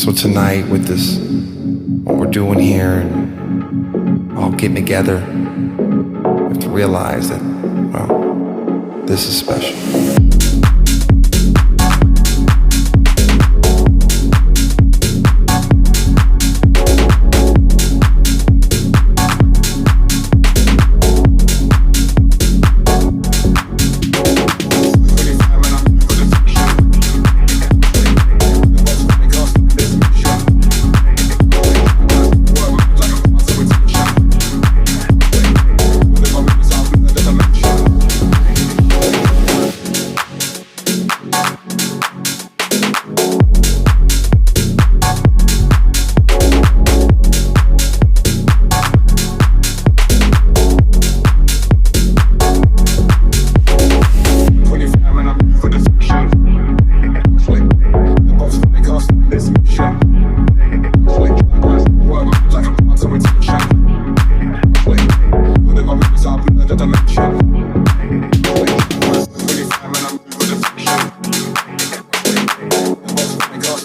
So tonight with this, what we're doing here and all getting together, we have to realize that, well, this is special.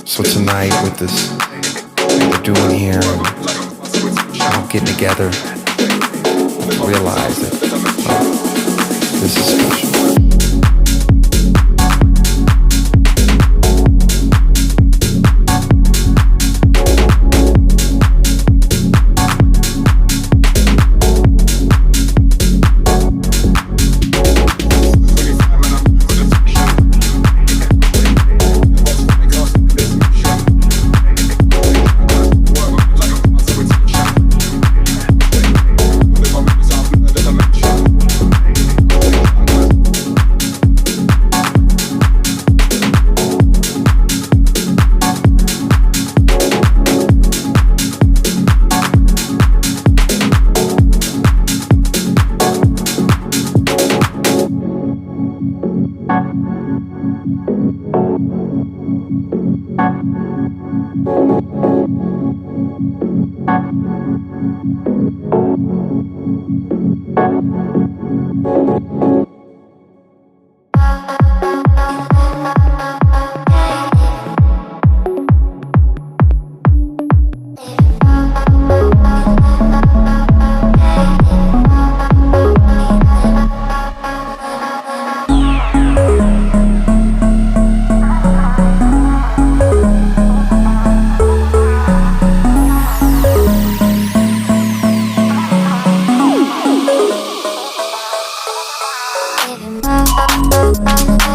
So tonight with this, what we're doing here and all getting together, realize that, well, this is special. Bye.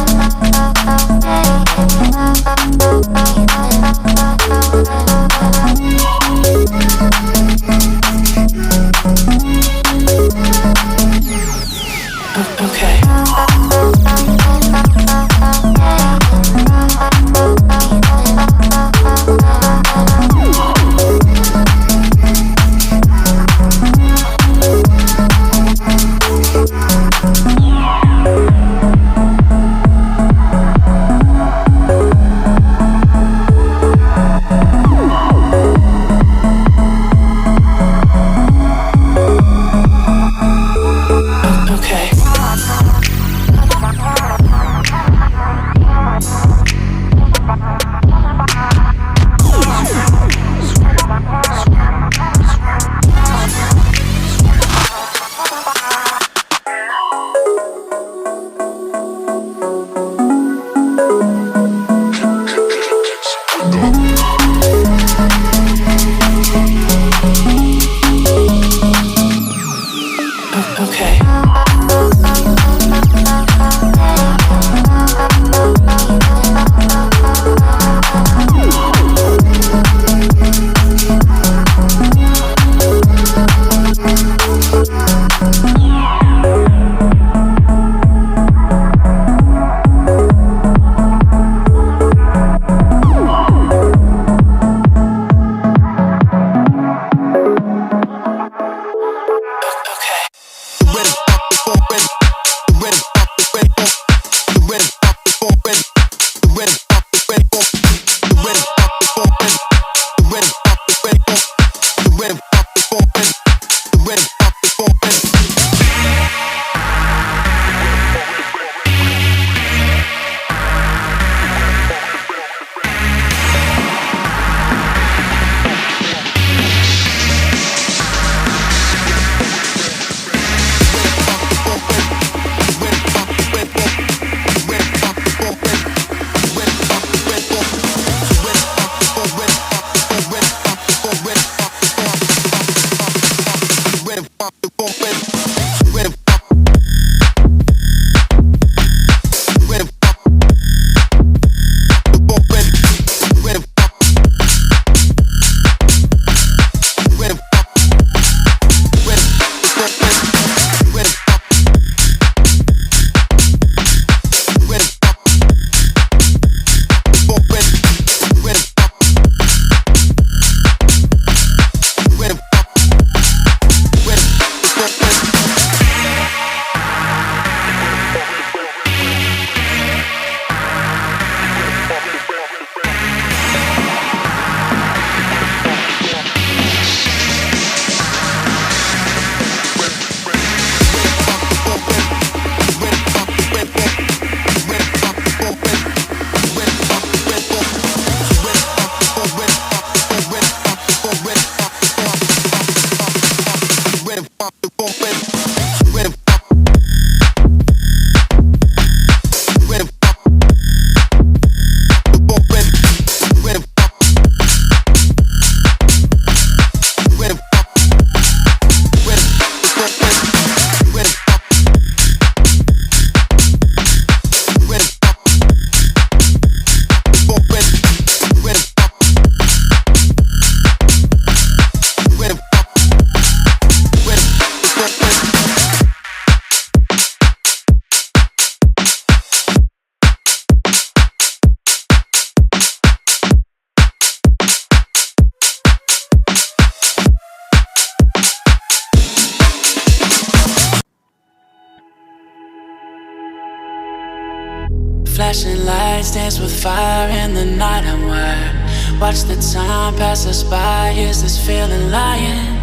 Flashing lights dance with fire in the night. I'm wired. Watch the time pass us by. Is this feeling lying?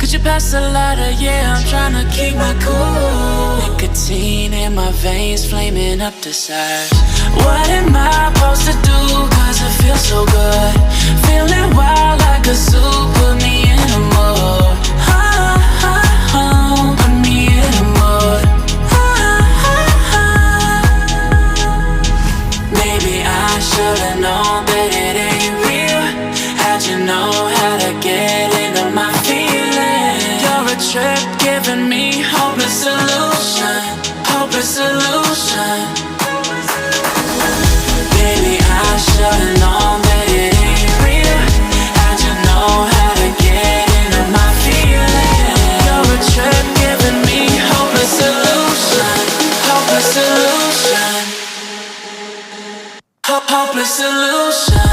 Could you pass the lighter? Yeah, I'm trying to keep my cool. Nicotine in my veins, flaming up desires. What am I supposed to do? Cause it feels so good. Feeling wild like a zoo. Put me in a mood. Put me in a mood. Maybe I should've known that it ain't real. How'd you know how to get into my feelings? You're a trip giving me hopeless solution. Hopeless solution. Baby, I should've known that it ain't real. How'd you know how to get into my feelings? You're a trip giving me hopeless solution. Hopeless solution. Hopeless solution.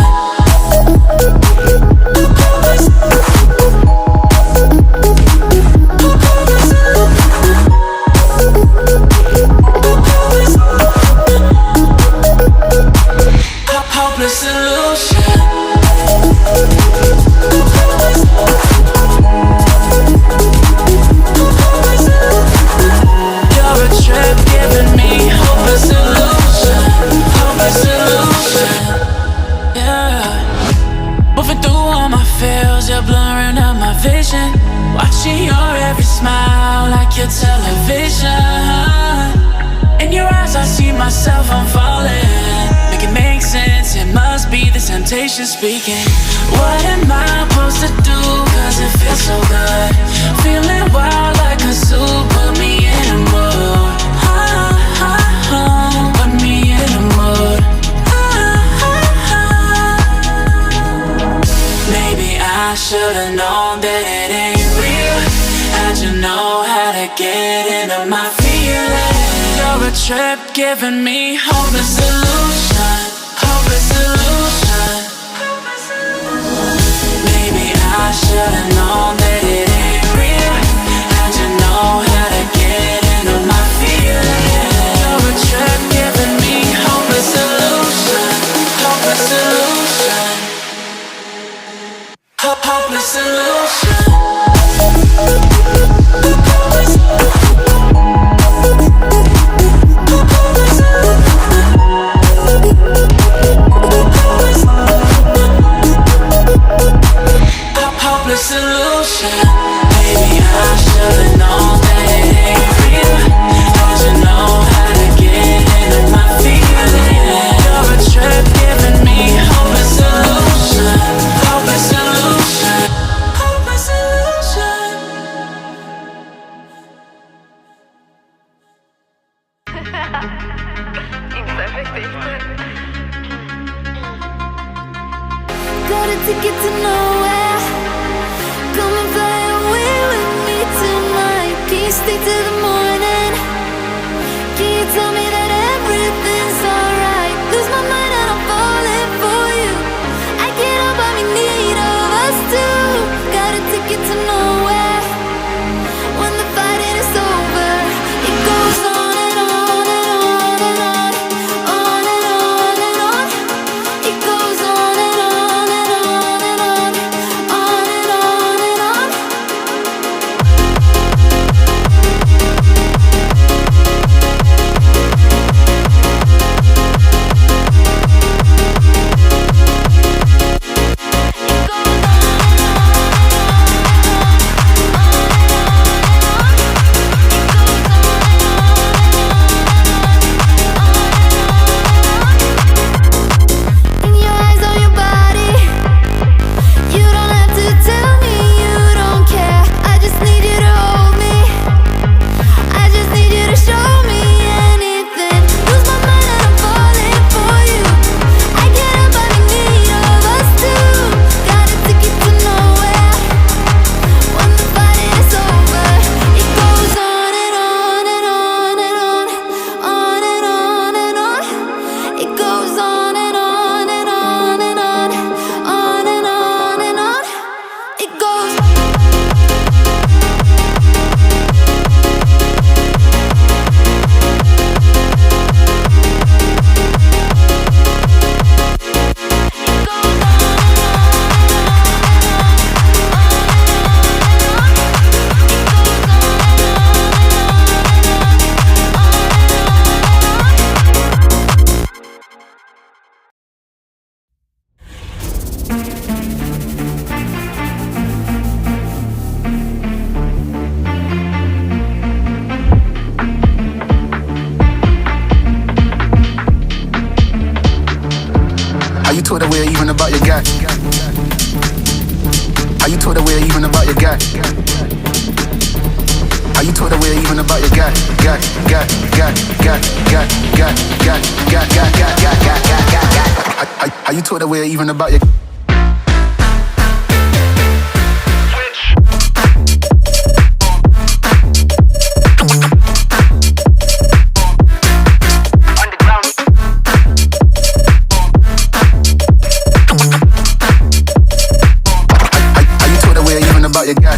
Hopeless solution. You're a trip giving me hopeless solution. Hopeless solution. Yeah. Moving through all my feels, you're blurring out my vision. Watching your every smile like your television. In your eyes I see myself, I'm falling. Make it make sense, it must be the temptation speaking. What am I supposed to do? Cause it feels so good. Feeling wild like a zoo. Put me in a mood. Put me in a mood. Maybe I should've known that it ain't real. How'd you know how to get into my feelings? You're a trip giving me hopeless solution. Hopeless solution. Maybe I should've known that it ain't real. How'd you know how to get into my feelings? You're a trip giving me hopeless Got a ticket to nowhere. Come and fly away with me tonight. Can you stay till the morning? Can you tell me that everything's alright? Lose my mind and I'm falling for you. I can't help but be in need of us two. Got a ticket to nowhere. When the fighting is over, it goes on and on and on and on, on and on and on. It goes on and on and on and on, on and on and on. In your eyes, on your body, you don't have to tell me you don't care. I just need you to hold me. I just need you to show me anything. Lose my mind and I'm falling for you. I can't help but be in need of us two. Got a ticket to nowhere. When the fighting is over, it goes on and on and on and on, on and on and on. It goes on and on and on and on, on and on and on. It goes. Are you told aware even about your guy? Are you told aware even about your guy? Are you told aware even about your guy? Are you told aware even about your your guy?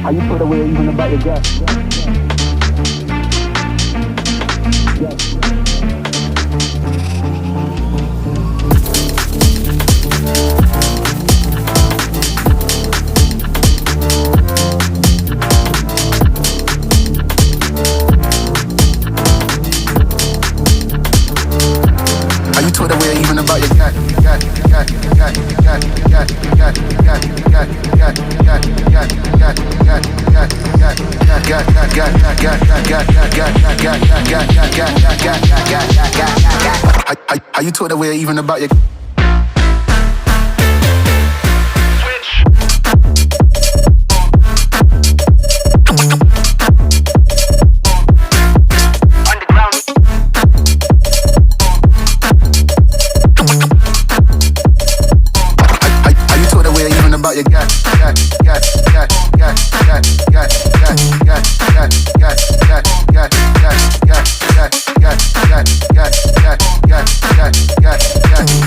Are you told aware even about your guy? Are you told aware even about your guy? Are you told aware even about your about your guy?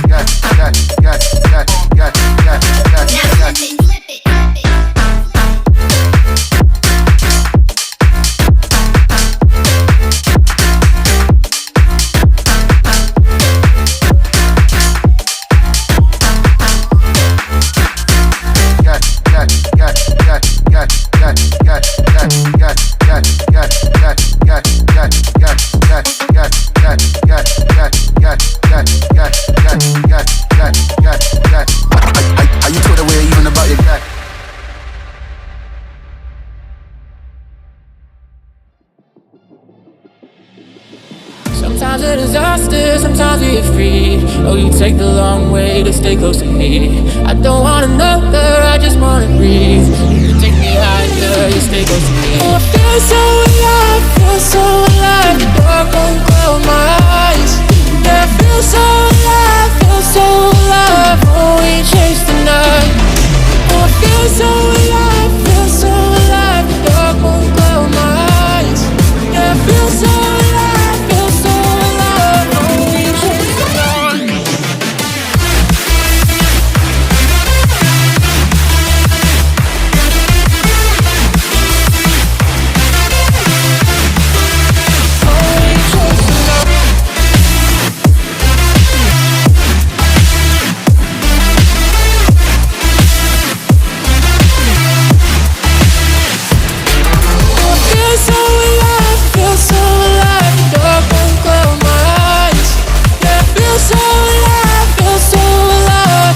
Got Sometimes a disaster, sometimes we get free. Oh, you take the long way to stay close to me. I don't want another, I just wanna breathe. You take me higher, you stay close to me. Oh, I feel so alive, feel so alive. The dark won't close my eyes. Yeah, I feel so alive, feel so alive. Oh, we chase the night. Oh, I feel so alive, feel so alive. The dark won't close my eyes. Yeah, I feel so alive, feel so alive.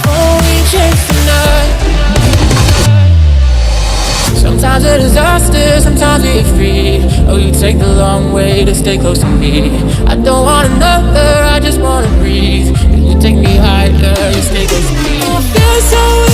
Oh, we chase the night. Sometimes a disaster, sometimes we get free. Oh, you take the long way to stay close to me. I don't want another, I just wanna breathe. You take me higher, you stay close to me. I feel so